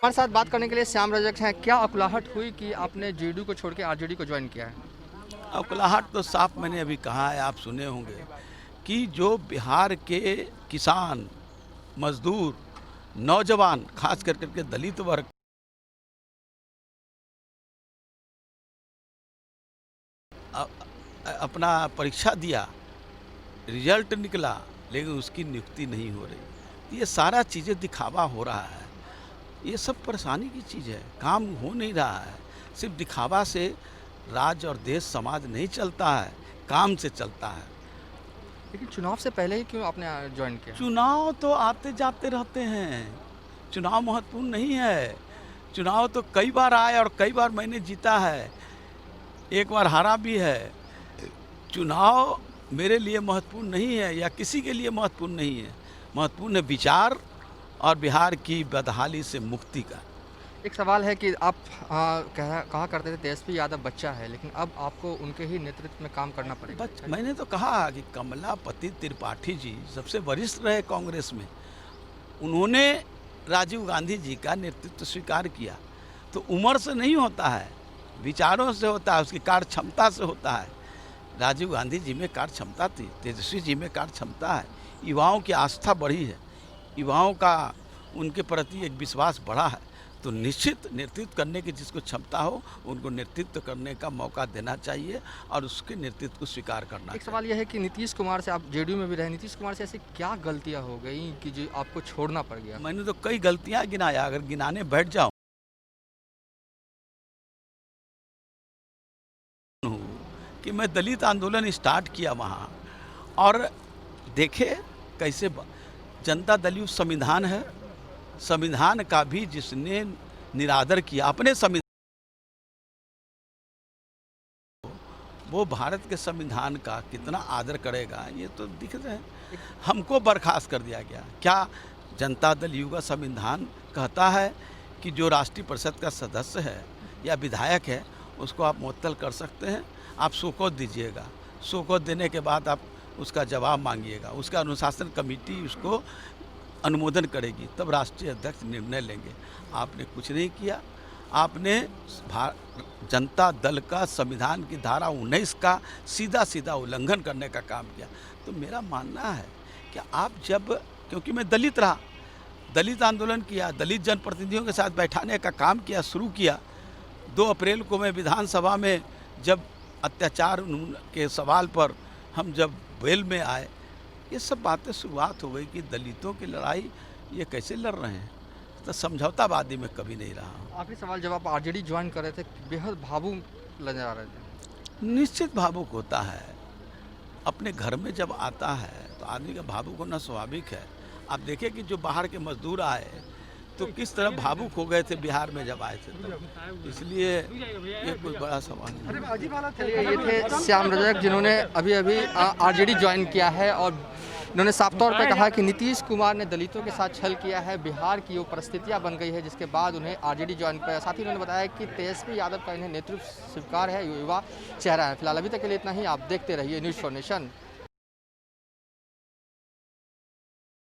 हमारे साथ बात करने के लिए श्याम रजक हैं। क्या अकुलाहट हुई कि आपने जेडीयू को छोड़ के आरजेडी को ज्वाइन किया है? अकुलाहट तो साफ मैंने अभी कहा है, आप सुने होंगे कि जो बिहार के किसान, मजदूर, नौजवान, खास कर करके दलित वर्ग अपना परीक्षा दिया, रिजल्ट निकला, लेकिन उसकी नियुक्ति नहीं हो रही। ये सारा चीज़ें दिखावा हो रहा है। ये सब परेशानी की चीज़ है, काम हो नहीं रहा है। सिर्फ दिखावा से राज्य और देश समाज नहीं चलता है, काम से चलता है। लेकिन चुनाव से पहले ही क्यों आपने ज्वाइन किया? चुनाव तो आते जाते रहते हैं, चुनाव महत्वपूर्ण नहीं है। चुनाव तो कई बार आए और कई बार मैंने जीता है, एक बार हारा भी है। चुनाव मेरे लिए महत्वपूर्ण नहीं है या किसी के लिए महत्वपूर्ण नहीं है। महत्वपूर्ण है विचार और बिहार की बदहाली से मुक्ति का। एक सवाल है कि आप कहा करते थे तेजस्वी यादव बच्चा है, लेकिन अब आपको उनके ही नेतृत्व में काम करना पड़ेगा। मैंने तो कहा कि कमलापति त्रिपाठी जी सबसे वरिष्ठ रहे कांग्रेस में, उन्होंने राजीव गांधी जी का नेतृत्व स्वीकार किया। तो उम्र से नहीं होता है, विचारों से होता है, उसकी कार्य क्षमता से होता है। राजीव गांधी जी में कार्य क्षमता थी, तेजस्वी जी में कार्य क्षमता है। युवाओं की आस्था बढ़ी है, युवाओं का उनके प्रति एक विश्वास बढ़ा है। तो निश्चित नेतृत्व करने की जिसको क्षमता हो, उनको नेतृत्व करने का मौका देना चाहिए और उसके नेतृत्व को स्वीकार करना। एक सवाल यह है कि नीतीश कुमार से आप जेडीयू में भी रहे, नीतीश कुमार से ऐसी क्या गलतियां हो गई कि जो आपको छोड़ना पड़ गया? मैंने तो कई गलतियां गिनाया, अगर गिनाने बैठ जाऊं कि मैं दलित आंदोलन स्टार्ट किया वहाँ, और देखे कैसे जनता दल युक्त संविधान है, संविधान का भी जिसने निरादर किया अपने संविधान, वो भारत के संविधान का कितना आदर करेगा ये तो दिख रहा है। हमको बर्खास्त कर दिया गया। क्या जनता दल यू का संविधान कहता है कि जो राष्ट्रीय परिषद का सदस्य है या विधायक है उसको आप मुअत्तल कर सकते हैं? आप शोकत दीजिएगा, शोकत देने के बाद आप उसका जवाब मांगिएगा, उसका अनुशासन कमेटी उसको अनुमोदन करेगी, तब राष्ट्रीय अध्यक्ष निर्णय लेंगे। आपने कुछ नहीं किया। आपने जनता दल का संविधान की धारा 19 का सीधा सीधा उल्लंघन करने का काम किया। तो मेरा मानना है कि आप जब, क्योंकि मैं दलित रहा, दलित आंदोलन किया, दलित जनप्रतिनिधियों के साथ बैठाने का काम किया, शुरू किया। 2 अप्रैल को मैं विधानसभा में जब अत्याचार के सवाल पर हम जब वेल में आए, ये सब बातें शुरुआत हो गई कि दलितों की लड़ाई ये कैसे लड़ रहे हैं। तो समझौतावादी में कभी नहीं रहा हूँ। आखिरी सवाल, जब आप आरजेडी ज्वाइन कर रहे थे बेहद भावुक नजर आ रहे थे। निश्चित भावुक होता है, अपने घर में जब आता है तो आदमी का भावुक होना स्वाभाविक है। आप देखें कि जो बाहर के मजदूर आए तो किस तरह भावुक हो गए थे बिहार में जब आए थे, तो इसलिए ये कोई बड़ा सवाल नहीं। ये थे श्याम रजक, जिन्होंने अभी अभी आरजेडी ज्वाइन किया है और इन्होंने साफ तौर पर कहा कि नीतीश कुमार ने दलितों के साथ छल किया है, बिहार की वो परिस्थितियां बन गई है जिसके बाद उन्हें आरजेडी ज्वाइन किया। साथ ही उन्होंने बताया कि तेजस्वी यादव का इन्हें नेतृत्व स्वीकार है, युवा चेहरा है। फिलहाल अभी तक के लिए इतना ही। आप देखते रहिए न्यूज़ फॉर नेशन।